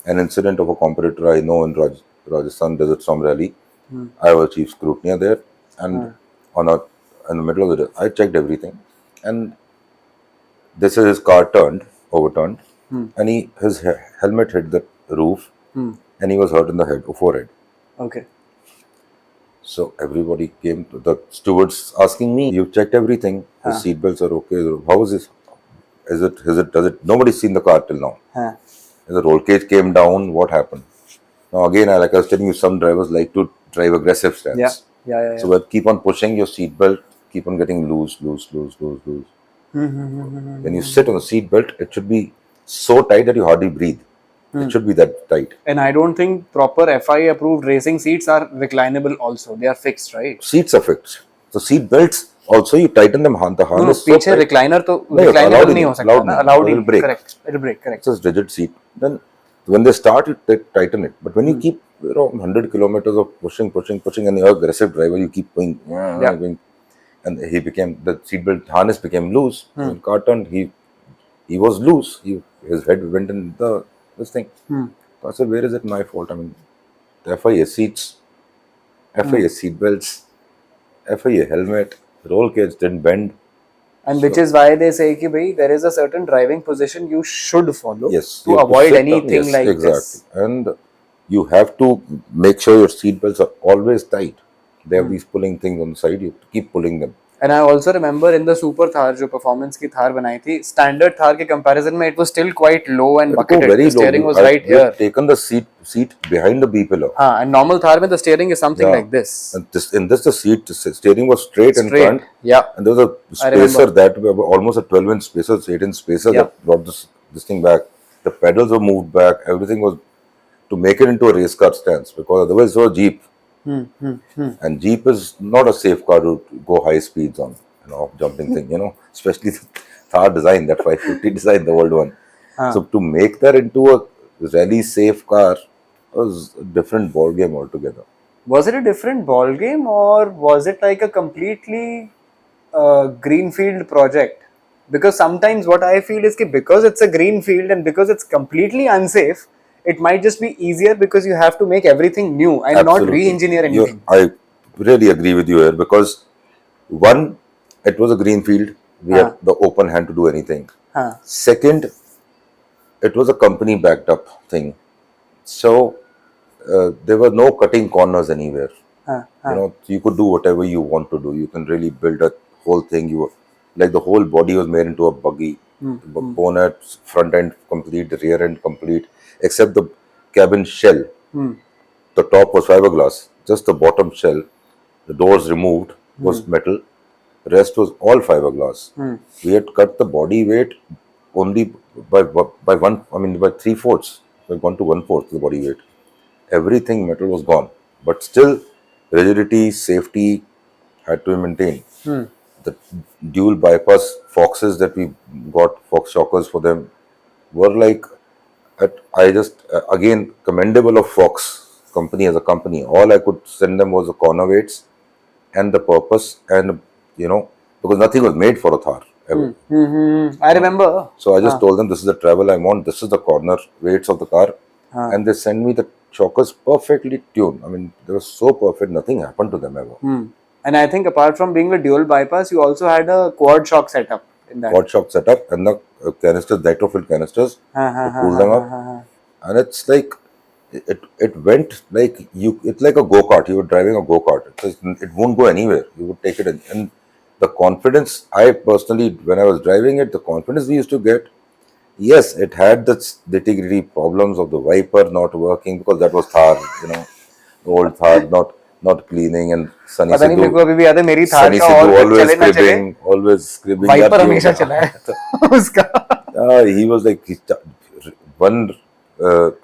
an incident of a competitor I know in Rajasthan Desert Storm Rally. I was chief scrutineer there, and on a in the middle of the day, I checked everything, and this is his car overturned, and his helmet hit the roof, and he was hurt in the forehead. Okay. So everybody came to the stewards asking me, "You checked everything. The seat belts are okay. How is this? Does it? Nobody's seen the car till now. The roll cage came down. What happened?" Now again, like I was telling you, some drivers like to drive aggressive stance. Yeah. So keep on pushing your seat belt, keep on getting loose. When you sit on the seat belt, it should be so tight that you hardly breathe. It should be that tight. And I don't think proper FIA approved racing seats are reclinable also. They are fixed, right? Seats are fixed. So seat belts also you tighten them. The harness. No, पीछे recliner तो reclinable नहीं हो सकता ना. Allowed It'll break. Correct. It'll break. Correct. It's a rigid seat. Then when they start, they tighten it. But when you keep 100 kilometers of pushing, and you're an aggressive driver, you keep going, going, and the seatbelt harness became loose. When car turned, he was loose. His head went in this thing. So I said, where is it my fault? I mean, the FIA seats, FIA seat belts, FIA helmet, roll cage didn't bend. And which is why they say कि भाई there is a certain driving position you should follow to avoid anything like this. And you have to make sure your seat belts are always tight. They have these pulling things on the side. You have to keep pulling them. And I also remember in the Super Thar, जो performance की Thar बनाई थी, standard Thar के comparison में it was still quite low and bucketed. The steering was right here. Taken the seat behind the B pillar. And normal Thar में the steering is something like this. And the steering was straight in front. Yeah. And there was a spacer that almost a 12-inch spacer, 8-inch spacer that brought this thing back. The pedals were moved back. Everything was to make it into a race car stance, because otherwise it was a Jeep. And Jeep is not a safe car to go high speeds on, jumping thing, especially the Thar design, that 550 design, the old one. So to make that into a rally safe car was a different ball game altogether. Was it a different ball game, or was it like a completely greenfield project? Because sometimes what I feel is that because it's a greenfield and because it's completely unsafe, it might just be easier because you have to make everything new and not re-engineer anything. I really agree with you here, because one, it was a greenfield. We had the open hand to do anything. Second, it was a company backed up thing. So there were no cutting corners anywhere. You could do whatever you want to do. You can really build a whole thing. Like the whole body was made into a buggy. Bonnet, front end complete, the rear end complete, except the cabin shell. The top was fiberglass, just the bottom shell. The doors removed was metal. Rest was all fiberglass. We had cut the body weight only by 3/4, by 1 to 1/4 the body weight. Everything metal was gone, but still rigidity, safety had to be maintained. The dual bypass Foxes that we got, Fox shockers for them, were like, again, commendable of Fox company as a company. All I could send them was the corner weights and the purpose, and because nothing was made for a Thar ever. I remember. So I just told them, this is the travel I want, this is the corner weights of the car, and they sent me the shockers perfectly tuned. I mean, they were so perfect, nothing happened to them ever. And I think apart from being a dual bypass, you also had a quad shock setup in that. Quad shock setup and the canisters, nitro-filled canisters to cool them up. And it's like, it went like it's like a go-kart. You were driving a go-kart. It won't go anywhere. You would take it in. And the confidence, I personally, when I was driving it, the confidence we used to get, yes, it had the nitty-gritty problems of the wiper not working, because that was Thar, the old Thar, not cleaning, and Sunny Sidhu always scribbling. Viper हमेशा चला है उसका. He was like,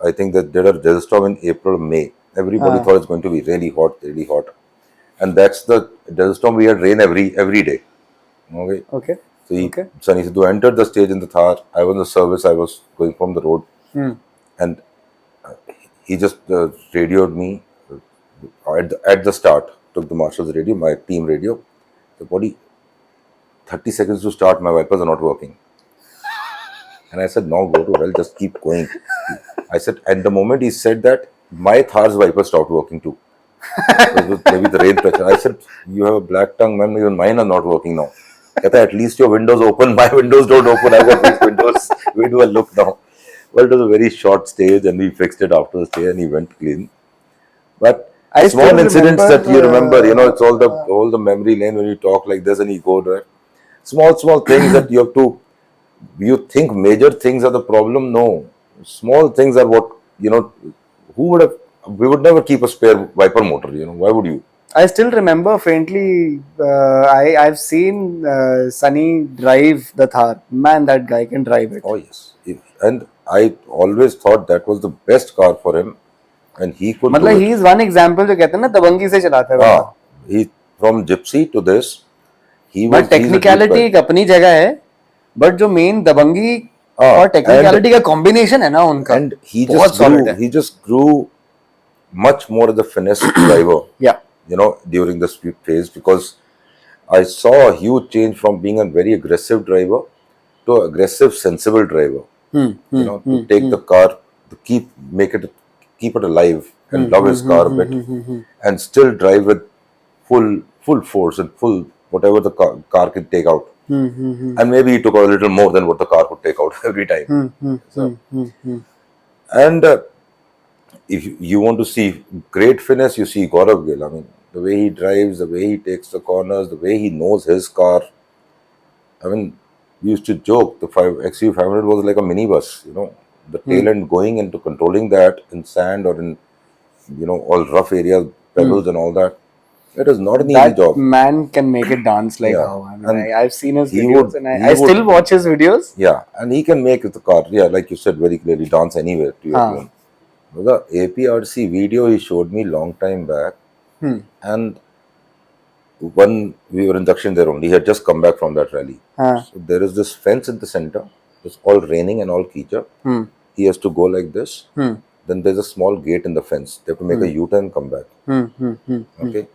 I think that there are desert storm in April, May. Everybody thought it's going to be really hot. And that's the desert storm. We had rain every day. Okay. So Sunny Sidhu entered the stage in the Thar. I was in the service. I was going from the road. And he just radioed me at the start. Took the marshal's radio, my team radio. The Poddy, 30 seconds to start, my wipers are not working. And I said, no, go to hell, just keep going. I said, and the moment he said that, my Thar's wiper stopped working too. It was maybe the rain pressure. I said, you have a black tongue, man. Even mine are not working now. Kehta, at least your windows open. My windows don't open. I got these windows. We do a look now. Well, it was a very short stage, and we fixed it after the stay, and he went clean. But I still small incidents remember. that you remember, it's all the memory lane when you talk like this and you go there. Small things that you have to. You think major things are the problem? No, small things are what Who would have? We would never keep a spare wiper motor. Why would you? I still remember faintly. I've seen Sunny drive the Thar. Man, that guy can drive it. Oh yes, and I always thought that was the best car for him, and he could do मतलब it. he is one example जो कहते हैं ना दबंगी से चलाता है बंदा. He from gypsy to this, but he's a technicality douchebag. एक अपनी जगह है, बट जो मेन दबंगी और टेक्निकलिटी का कॉम्बिनेशन है ना उनका, And he बहुत just सॉलिड grew. है. He just grew much more as a finesse driver. Yeah. During the speed phase, because I saw a huge change from being a very aggressive driver to aggressive, sensible driver. To take the car, to keep it alive, and love his car a bit, and still drive with full force and full whatever the car can take out. And maybe he took a little more than what the car could take out every time. So, and if you want to see great finesse, you see Gaurav Gill. I mean, the way he drives, the way he takes the corners, the way he knows his car. I mean, we used to joke the XU 500 was like a minibus. The tail end going into controlling that in sand or in all rough areas, pebbles and all that. It is not an easy That job. man can make it dance like Yeah. how. I mean, And I've seen his he videos, would- and he I would- still watch his videos. Yeah, and he can make the car. Yeah, like you said very clearly, dance anywhere to your tune. The APRC video he showed me long time back, and when we were in Dakshin there only, he had just come back from that rally. So there is this fence in the center. It's all raining and all keeper. He has to go like this. Then there's a small gate in the fence. They have to make a U-turn, come back. Okay,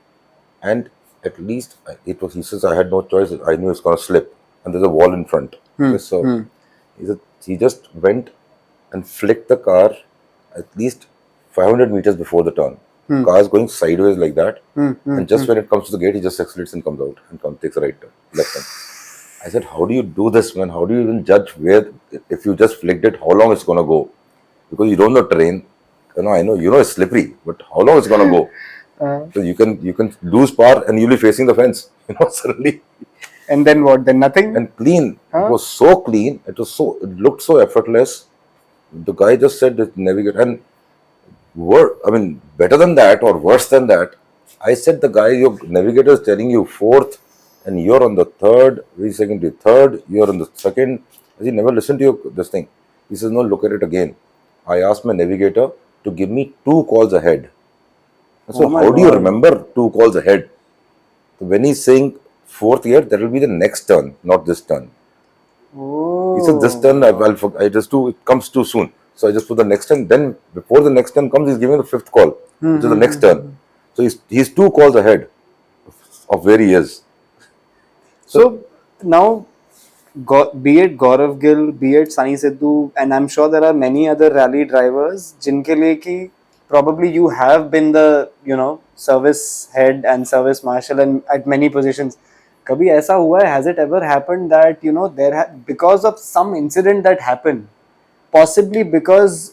and at least it was. He says I had no choice. I knew it's gonna slip, and there's a wall in front. Okay, so he just went and flicked the car at least 500 meters before the turn. Car is going sideways like that, and just when it comes to the gate, he just accelerates and comes out and takes a right turn, left turn. I said, how do you do this, man? How do you even judge where, if you just flicked it, how long it's gonna go? Because you don't know terrain. I know it's slippery, but how long it's gonna go? So you can lose power and you'll be facing the fence, suddenly. And then what? Then nothing. And clean. It was so clean. It looked so effortless. The guy just said that navigate, and better than that or worse than that. I said the guy, your navigator is telling you fourth, and you're on the third. Third. You're on the second. He never listened to this thing. He says, no, look at it again. I asked my navigator to give me 2 calls ahead. So how do you remember 2 calls ahead? So when he's saying fourth gear, that will be the next turn, not this turn. Oh. He said this turn it comes too soon. So I just put the next turn. Then before the next turn comes, he's giving the 5th call, which is the next turn. So he's 2 calls ahead of where he is. So now, be it Gaurav Gill, be it Sunny Sidhu, and I'm sure there are many other rally drivers, जिनके लिए कि probably you have been the service head and service marshal and at many positions. कभी ऐसा हुआ है? Has it ever happened that because of some incident that happened, possibly because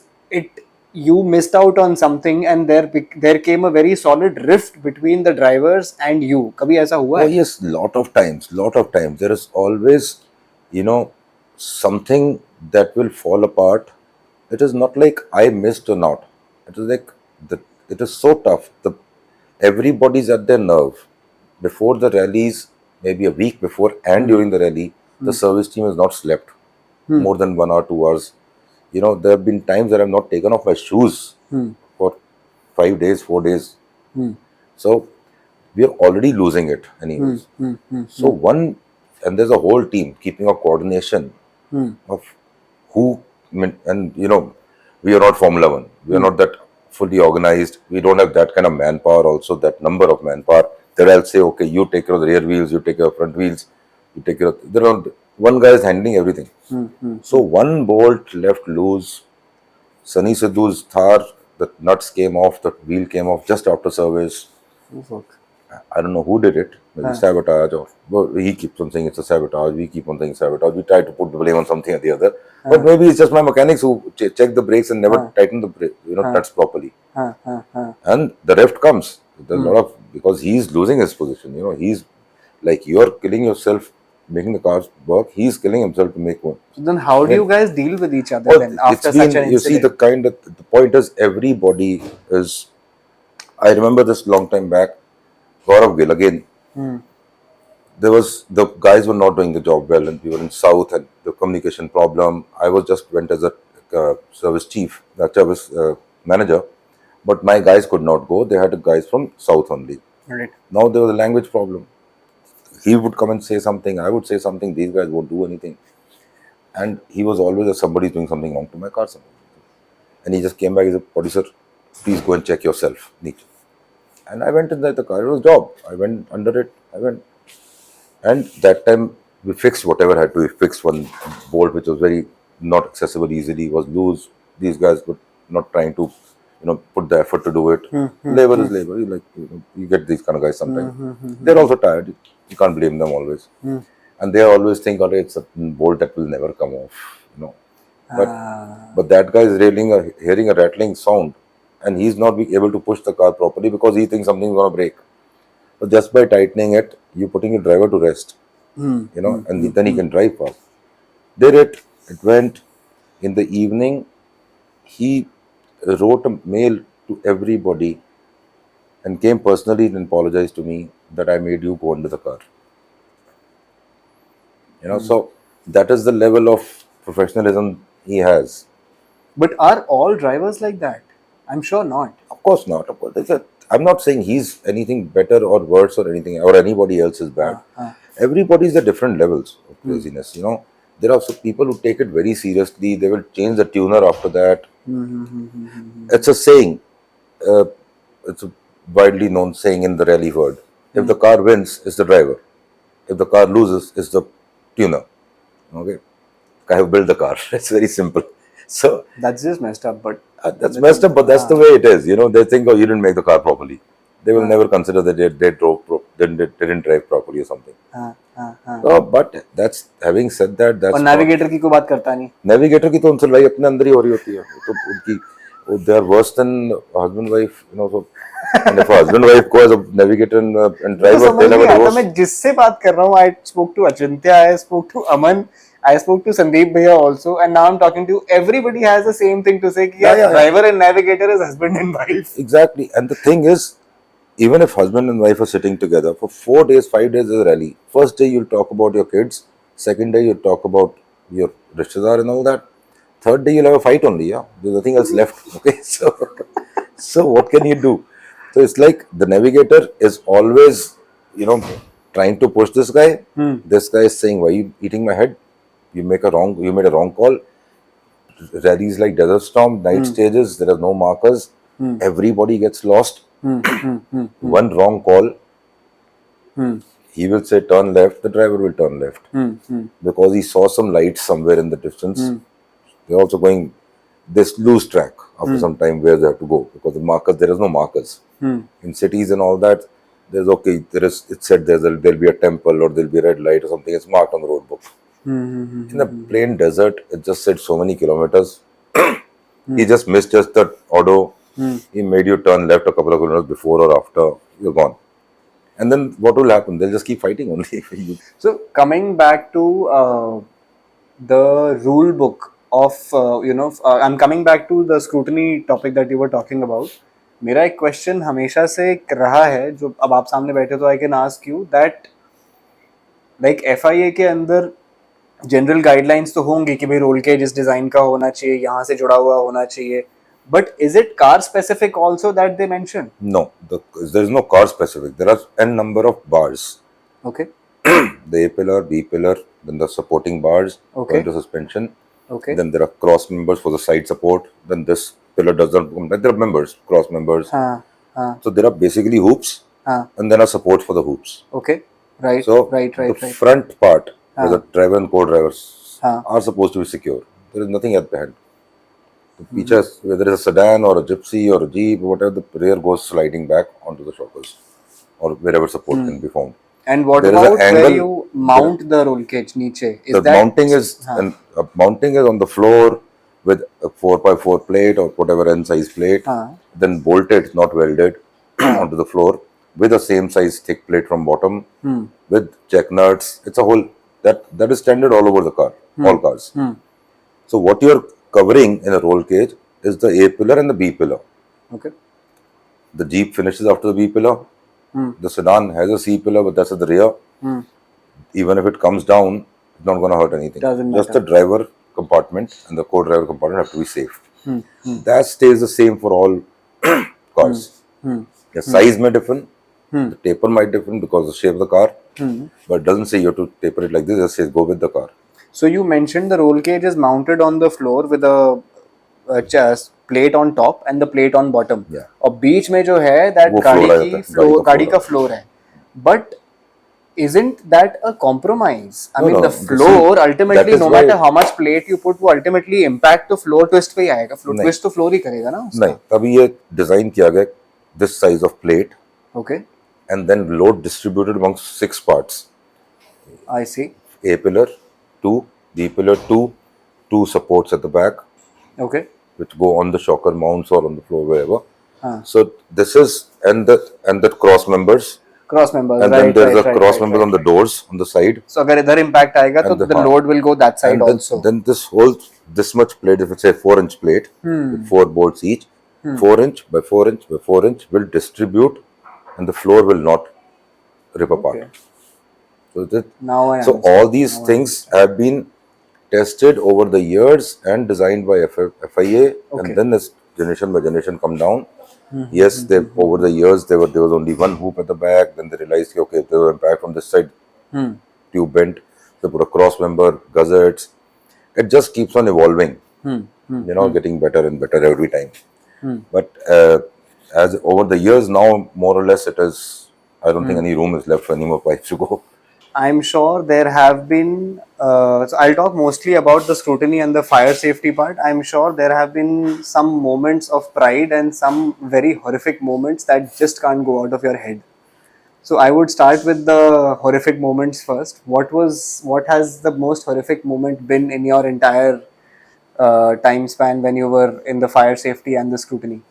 you missed out on something and there came a very solid rift between the drivers and you? कभी ऐसा हुआ है? Oh yes, lot of times. There is always, something that will fall apart. It is not like I missed or not. It is like it is so tough. Everybody's at their nerve. Before the rallies, maybe a week before and during the rally, the service team has not slept more than 1 or 2 hours. There have been times that I've not taken off my shoes for 5 days, 4 days. So we are already losing it anyways. So and there's a whole team keeping a coordination of who, and we are not Formula One. We are not that fully organized. We don't have that kind of manpower, also that number of manpower. That I'll say, okay, you take care of the rear wheels, you take care of front wheels, you take care of. One guy is handling everything. So one bolt left loose, Sunny Sidhu's Thar, the nuts came off, the wheel came off just after service. Oh, fuck. I don't know who did it, maybe sabotage, or well, he keeps on saying it's a sabotage, we keep on saying sabotage, we try to put the blame on something or the other. But maybe it's just my mechanics who check the brakes and never tighten the brake, nuts properly. And the reft comes. There's a lot of, because he's losing his position, he's like, you're killing yourself making the cars work, he's killing himself to make one. So then how do you guys deal with each other Oh, then it's after been, such an you see, incident? the point is, everybody is, I remember this long time back, Gaurav Gill again. There was, the guys were not doing the job well, and we were in South, and the communication problem. I was just went as a service chief, service manager, but my guys could not go. They had guys from South only. Right. Now there was a language problem. He would come and say something, I would say something, these guys won't do anything. And he was always as somebody doing something wrong to my car. And he just came back, he said, Poddy sir, please go and check yourself. And I went inside the car, it was a job. I went under it, I went. And that time we fixed whatever had to be fixed. One bolt which was very not accessible easily was loose. These guys were not trying to, put the effort to do it. Labor is labor. You get these kind of guys sometimes. They're also tired. You can't blame them always. And they always think, okay, it's a bolt that will never come off. But that guy is hearing a rattling sound, and he's not being able to push the car properly because he thinks something's gonna break. So just by tightening it, you're putting your driver to rest, and then he can drive fast. Did it. It went. In the evening, he wrote a mail to everybody and came personally and apologized to me that I made you go under the car. So that is the level of professionalism he has. But are all drivers like that? I'm sure not. Of course not. Of course, I'm not saying he's anything better or worse or anything, or anybody else is bad. Everybody's at different levels of craziness. There are some people who take it very seriously. They will change the tuner after that. It's a saying. It's a widely known saying in the rally world. If the car wins, it's the driver. If the car loses, it's the tuner. Okay, I have built the car. It's very simple. So That's just messed up. But that's messed up, but that's the way it is. They think, oh, you didn't make the car properly. They will never consider that they didn't drive properly or something. But that's, having said that, that's और navigator की कोई बात करता नहीं. navigator की तो उनसे लड़ाई अपने अंदर ही हो रही होती है. तो उनकी, they are worse than husband wife. So, and if a husband wife go as a navigator and driver, they never divorce. मैं जिससे बात कर रहा हूँ, I spoke to Achintya, I spoke to Aman, I spoke to Sandeep Bhaiya also, and now I'm talking to you. Everybody has the same thing to say. Driver and navigator is husband and wife. Exactly. And the thing is, even if husband and wife are sitting together for 4 days, 5 days is a rally. First day you'll talk about your kids. Second day you'll talk about your rishtedar and all that. Third day you'll have a fight only. Yeah, there's nothing else left. Okay, so what can you do? So it's like the navigator is always, trying to push this guy. This guy is saying, "Why are you eating my head? You made a wrong call." Rallies like Desert Storm, night stages, there are no markers. Everybody gets lost. One wrong call, he will say turn left, the driver will turn left. Because he saw some lights somewhere in the distance. They're also going, this lose track after some time where they have to go, because the markers, there is no markers. In cities and all that, it said there'll be a temple or there'll be a red light or something, it's marked on the road book. In the plain desert, it just said so many kilometers. He just missed just the auto. He made you turn left a couple of kilometers before or after, you're gone. And then what will happen? They'll just keep fighting only. So coming back to the rule book of, I'm coming back to the scrutiny topic that you were talking about. मेरा एक question हमेशा से रहा है, जो अब आप सामने बैठे तो I can ask you that, like FIA के अंदर जनरल गाइडलाइंस तो होंगी कि भाई रोल केज इस डिजाइन का होना चाहिए, यहाँ से जुड़ा हुआ होना चाहिए, but is it car specific also that they mention? No, there is no car specific. There are n number of bars. Okay. The A pillar, B pillar, then the supporting bars, going to suspension. Okay. Then there are cross members for the side support. Then this pillar doesn't come. There are members, cross members. So there are basically hoops, and then a support for the hoops. Okay. Right. So right. The front part, where the driver and co-drivers are supposed to be secure. There is nothing at the end. पीछे, whether it's a sedan or a gypsy or a jeep, whatever, the rear goes sliding back onto the shockers or wherever support can be found. And what There is an about where angle. you mount the roll cage niche? Is The that mounting is on the floor with a 4x4 plate or whatever N size plate, then bolted, not welded, onto the floor with the same size thick plate from bottom with check nuts. It's a whole that is standard all over the car, all cars. So what you're covering in a roll cage is the A pillar and the B pillar. okay? The Jeep finishes after the B pillar. The sedan has a C pillar, but that's at the rear. Even if it comes down, it's not going to hurt anything. Doesn't Just matter. the driver compartment and the co-driver compartment have to be safe. That stays the same for all cars. The size may differ, the taper might differ because of the shape of the car, but it doesn't say you have to taper it like this. It just says go with the car. So you mentioned the roll cage is mounted on the floor with a chest plate on top and the plate on bottom. Yeah. और बीच में जो है that वो गाड़ी floor आ की जाता है, floor गाड़ी का floor floor है. But isn't that a compromise? I No, mean, no, the see, floor ultimately, that is no why- matter how much plate you put, वो ultimately impact तो floor twist पे ही आएगा. Floor नहीं. twist तो floor ही करेगा ना उसका. नहीं, तभी ये डिजाइन किया गया this size of plate Okay, and then load distributed amongst 6 parts. I see. A pillar, 2, B pillar, 2 supports at the back, Okay. which go on the shocker mounts or on the floor, wherever. So this is and the cross members, Cross members, and right, then there's right, a right, cross right, members right, on the right. doors on the side. So अगर इधर impact आएगा तो And the load will go that side And then, also. then this whole this much plate, if it's a 4-inch plate with 4 bolts each, 4-inch by 4-inch by 4-inch will distribute, and the floor will not rip apart. Okay. So Now I so understand. all these things have been tested over the years and designed by FIA, and then as generation by generation come down. Yes, they over the years there was only one hoop at the back. Then they realized, okay, if there was impact from this side, tube bent, they put a cross member, guzzets. It just keeps on evolving, getting better and better every time. But as over the years now, more or less, it is. I don't think any room is left for any more pipes to go. I'm sure there have been, so I'll talk mostly about the scrutiny and the fire safety part. I'm sure there have been some moments of pride and some very horrific moments that just can't go out of your head. So I would start with the horrific moments first. What has the most horrific moment been in your entire time span when you were in the fire safety and the scrutiny?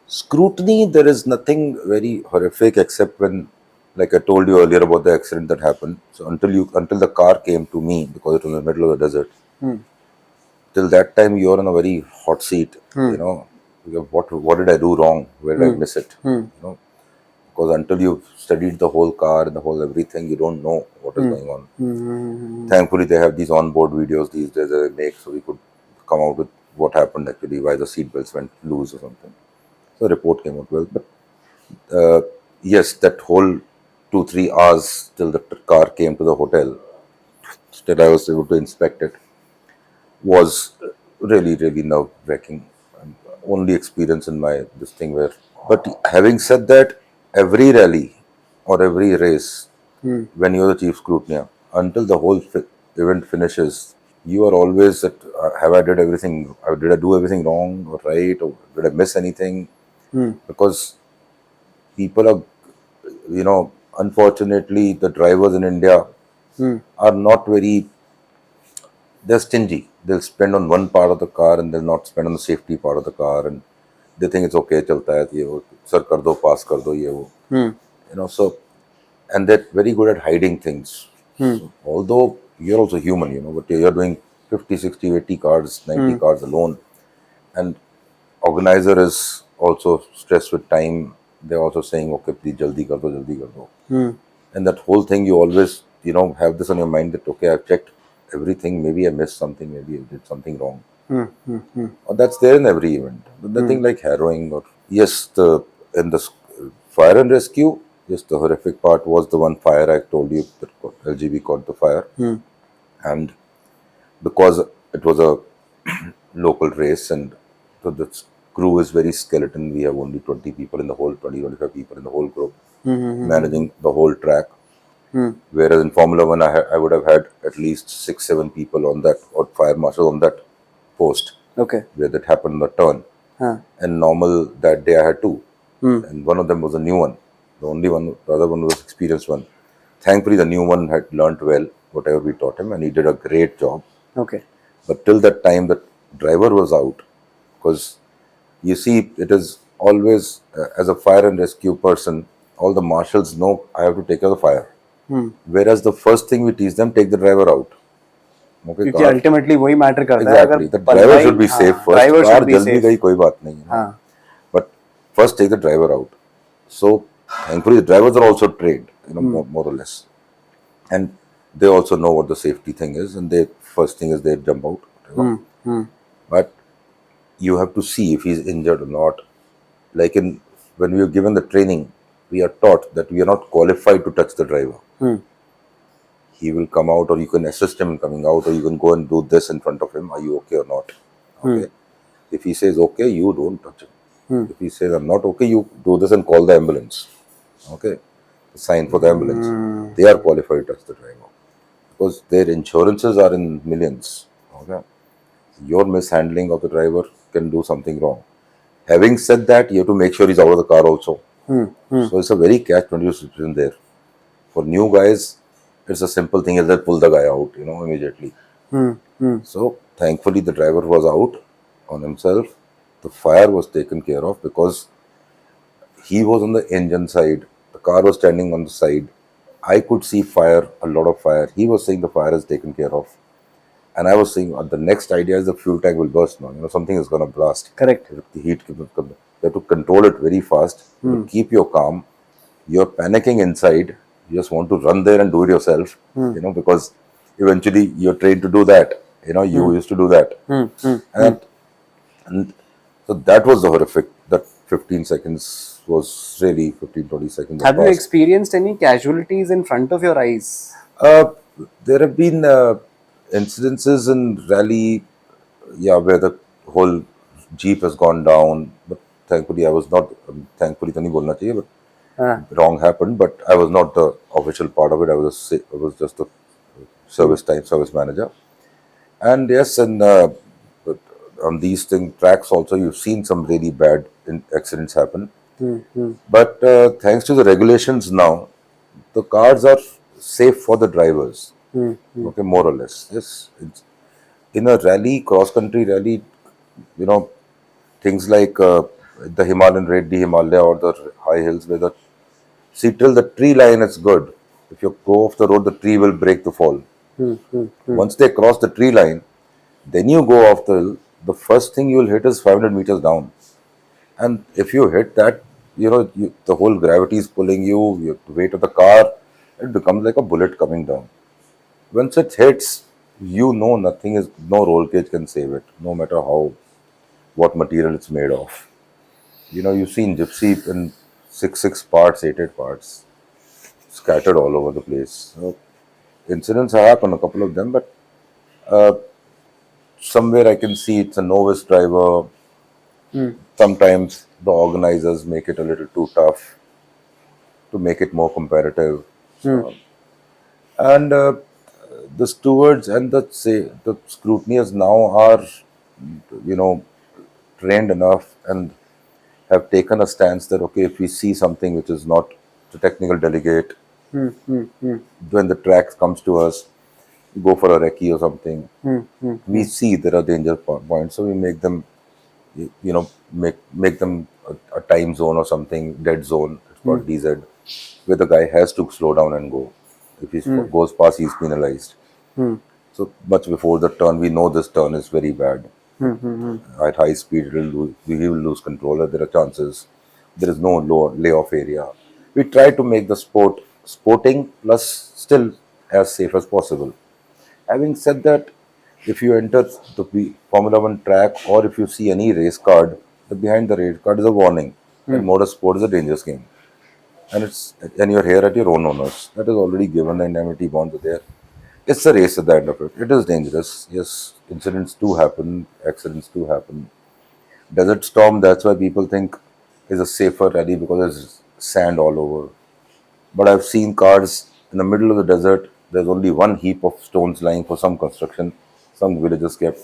Scrutiny, there is nothing very horrific except when, like I told you earlier about the accident that happened. So until the car came to me, because it was in the middle of the desert, till that time you're in a very hot seat. What did I do wrong? Where did I miss it? Because until you've studied the whole car and the whole everything, you don't know what is going on. Thankfully, they have these onboard videos these days that they make, so we could come out with what happened actually, why the seat belts went loose or something. So the report came out well, but yes, that whole 2-3 hours till the car came to the hotel, that I was able to inspect it, was really, really nerve-wracking. Only experience in my this thing where. But having said that, every rally or every race, when you're the chief scrutineer, until the whole event finishes, you are always at, have I did everything, did I do everything wrong or right, or did I miss anything? Because people are, unfortunately, the drivers in India are not very, they're stingy. They'll spend on one part of the car and they'll not spend on the safety part of the car, and they think it's okay, chalta hai, ye wo, sir kar do, pass kar do, ye wo. So, and they're very good at hiding things. So, although you're also human, but you're doing 50, 60, 80 cars, 90 cars alone, and organizer is also stressed with time. They're also saying, okay, please jaldi kar do, jaldi kar do. And that whole thing, you always, have this on your mind that, okay, I've checked everything, maybe I missed something, maybe I did something wrong. Or that's there in every event. But nothing like harrowing or, yes, in the fire and rescue, yes, the horrific part was the one fire I told you that LGB caught the fire. And because it was a local race and so the crew is very skeleton, we have only 20 people in the whole, 20-25 people in the whole group managing the whole track. Whereas in Formula 1, I would have had at least 6-7 people on that, or fire marshals on that post. Okay. where that happened on the turn. Huh. And normal that day I had two. Hmm. And one of them was a new one. The only one, the other one was experienced one. Thankfully, the new one had learnt well whatever we taught him, and he did a great job. Okay. But till that time, the driver was out, because you see, it is always as a fire and rescue person, all the marshals know I have to take care of the fire. Whereas the first thing we teach them, take the driver out. Okay, क्योंकि car. Ultimately वही matter करता है, अगर Exactly. The driver बंदा should he, be हाँ, safe first. Driver Car should be जल भी safe. गई कोई बात नहीं, you know. हाँ. But first take the driver out. So thankfully the drivers are also trained, more or less, and they also know what the safety thing is. And they first thing is they jump out. Whatever. But you have to see if he's injured or not. Like when we are given the training, we are taught that we are not qualified to touch the driver. He will come out, or you can assist him in coming out, or you can go and do this in front of him. Are you okay or not? Okay. If he says okay, you don't touch him. If he says I'm not okay, you do this and call the ambulance. Okay. Sign for the ambulance. They are qualified to touch the driver because their insurances are in millions. Okay. Your mishandling of the driver can do something wrong. Having said that, you have to make sure he's out of the car also. So it's a very catch-22 situation there. For new guys, it's a simple thing is that pull the guy out, immediately. So thankfully the driver was out on himself. The fire was taken care of because he was on the engine side. The car was standing on the side. I could see fire, a lot of fire. He was saying the fire is taken care of. And I was saying the next idea is the fuel tank will burst now. Something is going to blast. Correct. The heat, you have to control it very fast. You have to keep your calm. You're panicking inside. You just want to run there and do it yourself, because eventually you're trained to do that. You used to do that. And so that was the horrific. That 15 seconds was really 15, 20 seconds that Have you passed. experienced any casualties in front of your eyes? There have been incidences in rally, yeah, where the whole jeep has gone down. But thankfully, I was not. Thankfully, तो नहीं बोलना चाहिए, but wrong happened. But I was not the official part of it. I was just a service manager. And yes, and but on these tracks also, you've seen some really bad accidents happen. But thanks to the regulations now, the cars are safe for the drivers. Okay, more or less. Yes, in a rally, cross country rally, you know, things like the Himalayan Red, the Himalaya, or the high hills, where the see till the tree line is good. If you go off the road, the tree will break the fall. Once they cross the tree line, then you go off the hill. The first thing you will hit is 500 meters down. And if you hit that, the whole gravity is pulling you, the weight of the car, it becomes like a bullet coming down. Once it hits, no roll cage can save it, no matter what material it's made of. You've seen gypsy in six parts, eight parts, scattered all over the place. So, incidents have happened, a couple of them, but somewhere I can see it's a novice driver. Sometimes the organizers make it a little too tough to make it more competitive. And the stewards and the scrutineers now are, you know, trained enough and have taken a stance that okay, if we see something which is not the technical delegate, when the track comes to us, go for a recce or something. We see there are danger points, so we make them, make them a time zone or something, dead zone. It's called DZ, where the guy has to slow down and go. If he goes past, he's penalized. So much before the turn, we know this turn is very bad. At high speed, he will lose control. There are chances. There is no layoff area. We try to make the sport sporting plus still as safe as possible. Having said that, if you enter the Formula One track or if you see any race card, behind the race card is a warning that motorsport is a dangerous game, and you're here at your own owners. That is already given. The indemnity bonds are there. It's a race at the end of it. It is dangerous. Yes, incidents do happen. Accidents do happen. Desert storm. That's why people think is a safer rally because there's sand all over. But I've seen cars in the middle of the desert. There's only one heap of stones lying for some construction. Some villagers kept.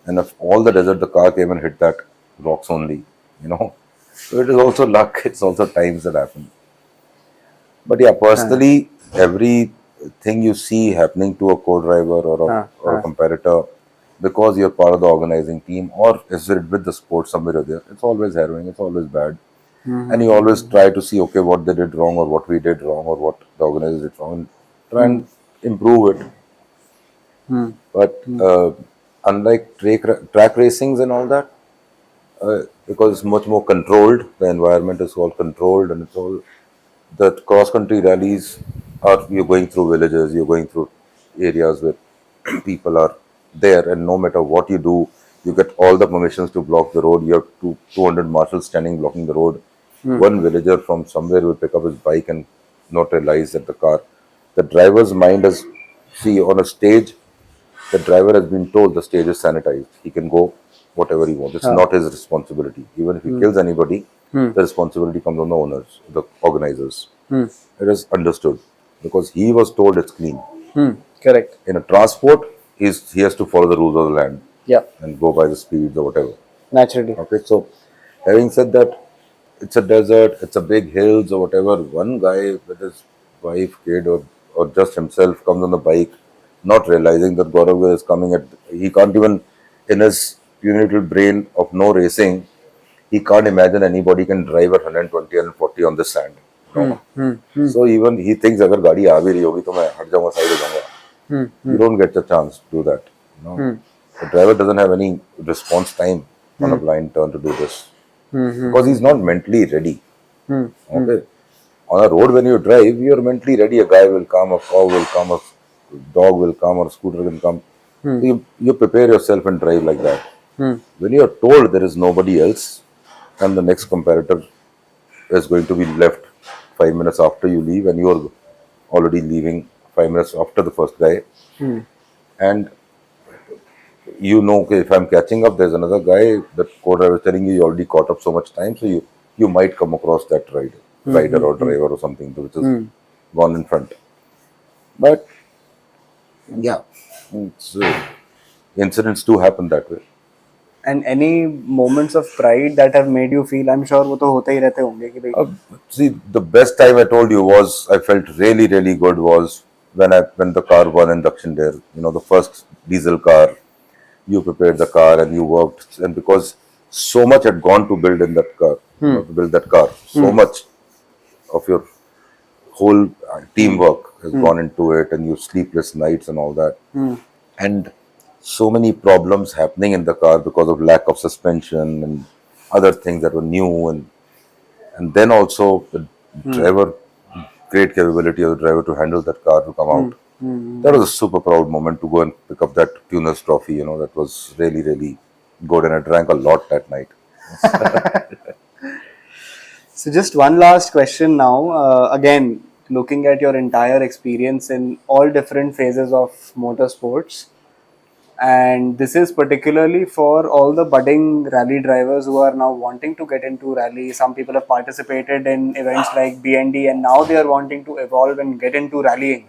and of all the desert, the car came and hit that rocks only, you know. So it is also luck. It's also times that happen. But yeah, Huh. personally, everything you see happening to a co-driver Huh. or a competitor, because you're part of the organizing team or is it with the sport somewhere or there, it's always harrowing. It's always bad, and you always try to see, okay, what they did wrong or what we did wrong or what the organizers did wrong, and try and improve it. But unlike track racings and all that, because it's much more controlled, the environment is all controlled, and it's all the cross country rallies are, you're going through villages, you're going through areas where people are there, and no matter what you do, you get all the permissions to block the road. You have 200 marshals standing blocking the road. One villager from somewhere will pick up his bike and not realize that the driver's mind is, see, on a stage, the driver has been told the stage is sanitized. He can go whatever he wants. It's Huh. not his responsibility. Even if he kills anybody, the responsibility comes on the owners, the organizers. It is understood because he was told it's clean. Correct. In a transport, he has to follow the rules of the land Yeah. and go by the speeds or whatever. Naturally. Okay, so having said that, it's a desert, it's a big hills or whatever. One guy with his wife, kid, or just himself comes on the bike, not realizing that Gaurav is coming at. He can't even, in his puny little brain of no racing, he can't imagine anybody can drive at 120 and 40 on the sand. No. So even he thinks, अगर गाड़ी आ भी रही होगी तो मैं हट जाऊंगा, side हो जाऊंगा. You don't get the chance to do that. The driver doesn't have any response time on a blind turn to do this because he's not mentally ready. Okay, on a road when you drive, you're mentally ready. A guy will come, a cow will come, a dog will come, or a scooter will come. So you prepare yourself and drive like that. When you're told there is nobody else, and the next competitor is going to be left 5 minutes after you leave, and you're already leaving 5 minutes after the first guy, and you know, okay, if I'm catching up, there's another guy. The co-driver is telling you you already caught up so much time, so you might come across that rider or driver or something which is gone in front. But yeah, it's, incidents do happen that way. And any moments of pride that have made you feel, I'm sure वो तो होते ही रहते होंगे कि भाई. See, the best time I told you was I felt really, really good was when the car won induction there. You know, the first diesel car. You prepared the car and you worked, and because so much had gone to build in that car, to build that car, so much of your whole teamwork has gone into it, and your sleepless nights and all that, and so many problems happening in the car because of lack of suspension and other things that were new, and then also the driver, great capability of the driver to handle that car to come out. That was a super proud moment to go and pick up that tuner's trophy. You know, that was really, really good, and I drank a lot that night. So just one last question now. Again, looking at your entire experience in all different phases of motorsports, and this is particularly for all the budding rally drivers who are now wanting to get into rally. Some people have participated in events like BND, and now they are wanting to evolve and get into rallying.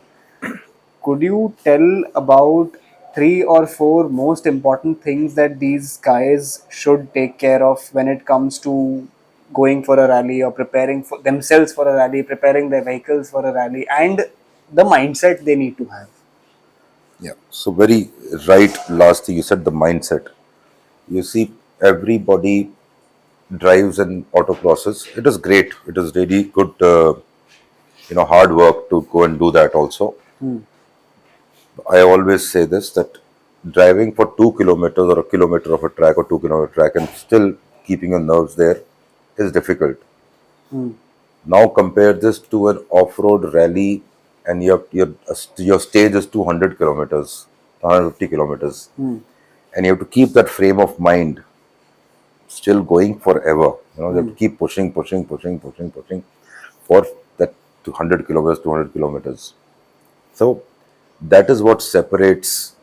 Could you tell about 3 or 4 most important things that these guys should take care of when it comes to going for a rally or preparing for themselves for a rally, preparing their vehicles for a rally, and the mindset they need to have? Yeah. So very right. Last thing you said, the mindset. You see, everybody drives in autocrosses. It is great. It is really good. Hard work to go and do that. Also, I always say this, that driving for 2 kilometers or a kilometer of a track or 2 kilometer track and still keeping your nerves there is difficult. Now compare this to an off-road rally, and your stage is 200 kilometers, 150 kilometers, and you have to keep that frame of mind still going forever. You have to keep pushing, pushing, pushing, pushing, pushing for that 200 kilometers, 200 kilometers. So that is what separates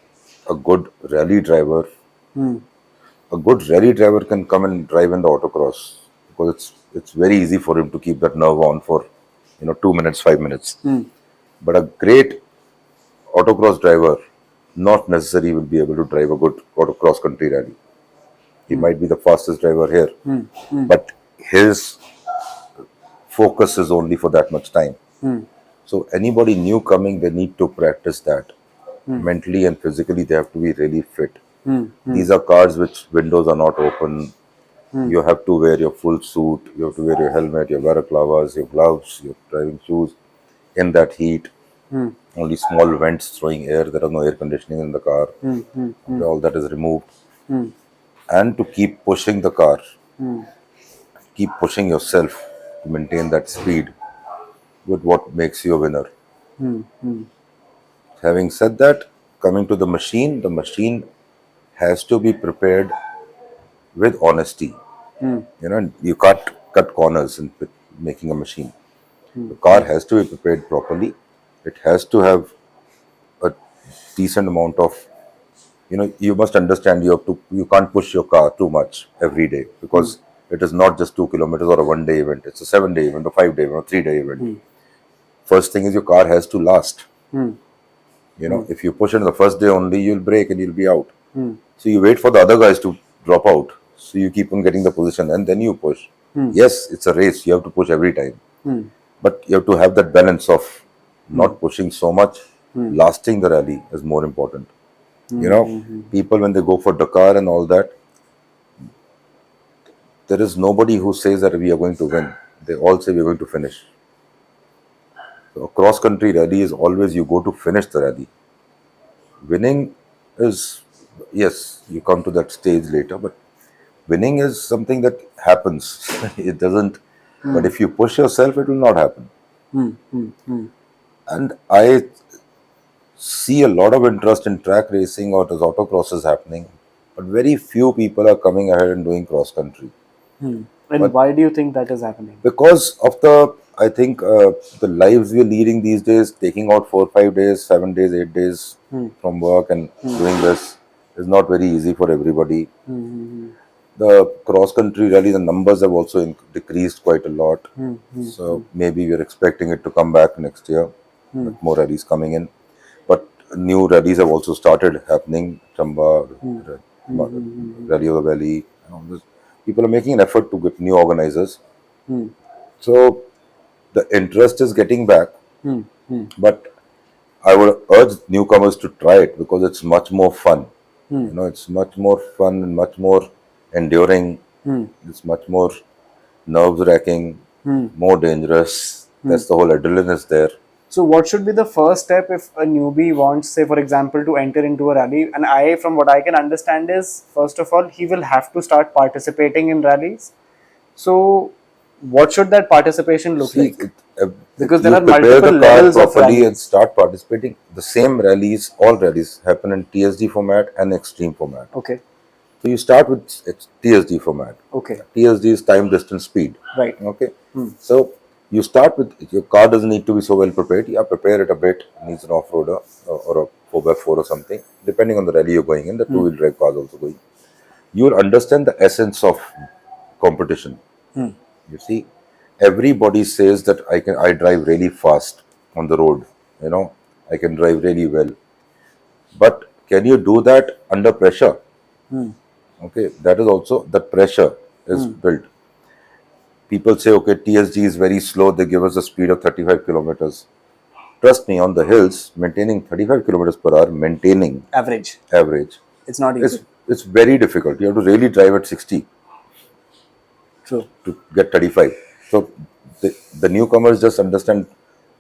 a good rally driver. A good rally driver can come and drive in the autocross because it's very easy for him to keep that nerve on for 2 minutes, 5 minutes. But a great autocross driver not necessarily will be able to drive a good cross-country rally. He might be the fastest driver here, but his focus is only for that much time. So anybody new coming, they need to practice that. Mentally and physically, they have to be really fit. These are cars which windows are not open. You have to wear your full suit, you have to wear your helmet, your balaclavas, your gloves, your driving shoes in that heat. Only small vents throwing air, there is no air conditioning in the car. All that is removed. And to keep pushing the car, keep pushing yourself to maintain that speed with what makes you a winner. Having said that, coming to the machine has to be prepared with honesty. And you can't cut corners in making a machine. The car has to be prepared properly. It has to have a decent amount of, you must understand you can't push your car too much every day because it is not just 2 kilometers or a 1 day event. It's a 7 day event, a 5 day event, a 3 day event. First thing is your car has to last. If you push it the first day only, you'll break and you'll be out. So you wait for the other guys to drop out. So you keep on getting the position and then you push. Yes, it's a race. You have to push every time. But you have to have that balance of not pushing so much. Lasting the rally is more important. People when they go for Dakar and all that, there is nobody who says that we are going to win. They all say we are going to finish. So a cross-country rally is always you go to finish the rally. Winning is, yes, you come to that stage later, but winning is something that happens. It doesn't, but if you push yourself, it will not happen. And I see a lot of interest in track racing or as autocrosses happening, but very few people are coming ahead and doing cross country. And why do you think that is happening? Because of I think the lives we're leading these days, taking out 4 5 days, 7 days, 8 days from work and doing this is not very easy for everybody. The cross country rally, the numbers have also decreased quite a lot. So maybe we're expecting it to come back next year, with more rallies coming in. But new rallies have also started happening. Chamba, Rally of the Valley, and all this. People are making an effort to get new organizers. So the interest is getting back. But I would urge newcomers to try it because it's much more fun. It's much more fun and much more enduring. It's much more nerve-wracking, more dangerous. That's the whole adrenaline is there. So what should be the first step if a newbie wants, say for example, to enter into a rally? And from what I can understand is, first of all, he will have to start participating in rallies. So what should that participation look like? Because there are multiple levels of rallies. And start participating. The same rallies, all rallies happen in TSD format and extreme format. Okay. So you start with TSD format. Okay. TSD is time, distance, speed. Right. Okay. So you start with, your car doesn't need to be so well prepared. Yeah, prepare it a bit. It needs an off-roader or a 4x4 or something. Depending on the rally you're going in, the two-wheel drive cars also going. You will understand the essence of competition. You see, everybody says that I drive really fast on the road. I can drive really well. But can you do that under pressure? Okay, that is also, that pressure is built. People say, okay, TSG is very slow. They give us a speed of 35 kilometers. Trust me, on the hills, maintaining 35 kilometers per hour, average, it's not easy. It's very difficult. You have to really drive at 60. True. To get 35. So the newcomers just understand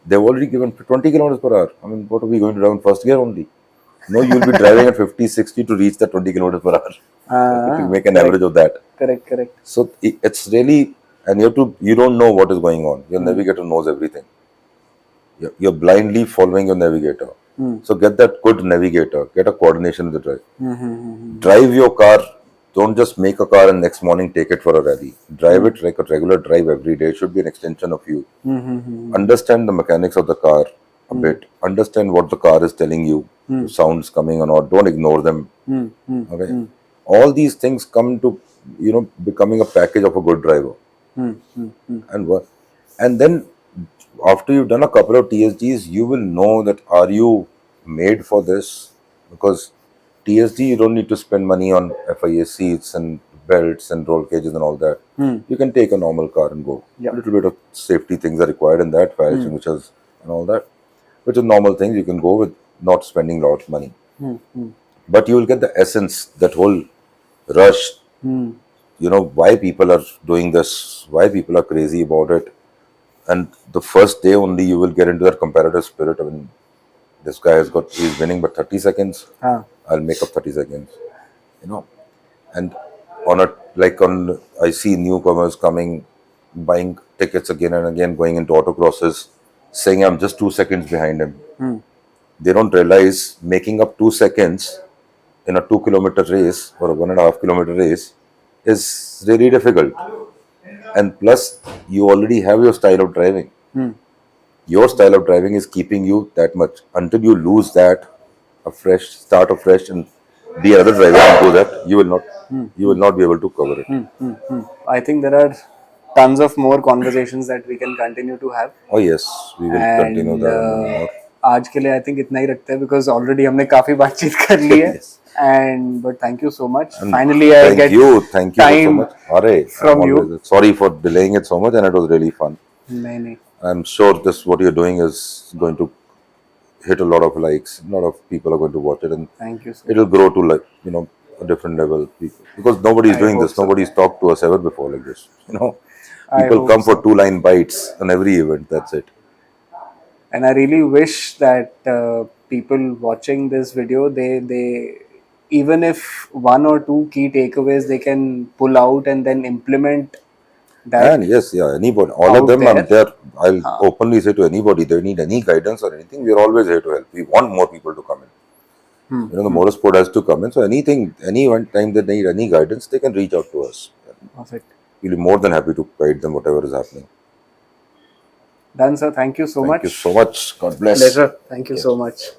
they've already given 20 kilometers per hour. I mean, what are we going to drive in first gear only? No, you'll be driving at 50, 60 to reach the 20 kilometers per hour. To make an average of that. Correct. So it's really, and you don't know what is going on. Your navigator knows everything. You're blindly following your navigator. So get that good navigator, get a coordination with the drive. Drive your car. Don't just make a car and next morning take it for a rally. Drive it like a regular drive every day. It should be an extension of you. Understand the mechanics of the car a bit. Understand what the car is telling you. Sounds coming or not. Don't ignore them. Okay. All these things come to becoming a package of a good driver. And then after you've done a couple of TSGs, you will know that are you made for this? because TSD you don't need to spend money on FIA seats and belts and roll cages and all that. You can take a normal car and go. Yeah. A little bit of safety things are required in that, fire extinguishers and all that, which are normal things you can go with, not spending a lot of money. But you will get the essence, that whole rush. Why people are doing this, why people are crazy about it. And the first day only you will get into that comparative spirit. I mean, this guy he's winning by 30 seconds. I'll make up 30 seconds. And I see newcomers coming, buying tickets again and again, going into autocrosses, saying I'm just 2 seconds behind him. They don't realize making up 2 seconds in a 2 kilometer race or a 1.5 kilometer race is really difficult. And plus, you already have your style of driving. Your style of driving is keeping you that much. Until you lose that, start afresh, and be another driver and do that, you will not be able to cover it. I think there are tons of more conversations that we can continue to have. Oh yes, we will continue And that more. आज के लिए I think इतना ही रखते हैं because already हमने काफी बातचीत कर ली है. Yes. And but thank you so much. And Finally, I get thank you so time much. Are, from you. Sorry for delaying it so much, and it was really fun. नहीं. I'm sure what you're doing is going to hit a lot of likes. A lot of people are going to watch it, and Thank you so it'll grow to a different level. Because nobody's doing this. so. Nobody's talked to us ever before like this. I People hope come so. for 2-line bites on every event. That's it. And I really wish that people watching this video, they even if one or two key takeaways they can pull out and then implement that. And yes, yeah, anybody, all out of them, I'm there. there. I'll openly say to anybody, they need any guidance or anything, we're always here to help. We want more people to come in. The motorsport has to come in. So any one time they need any guidance, they can reach out to us. Perfect. We'll be more than happy to guide them, whatever is happening. Done, sir. Thank you so much. Thank you so much. God bless. Pleasure. Thank you so much.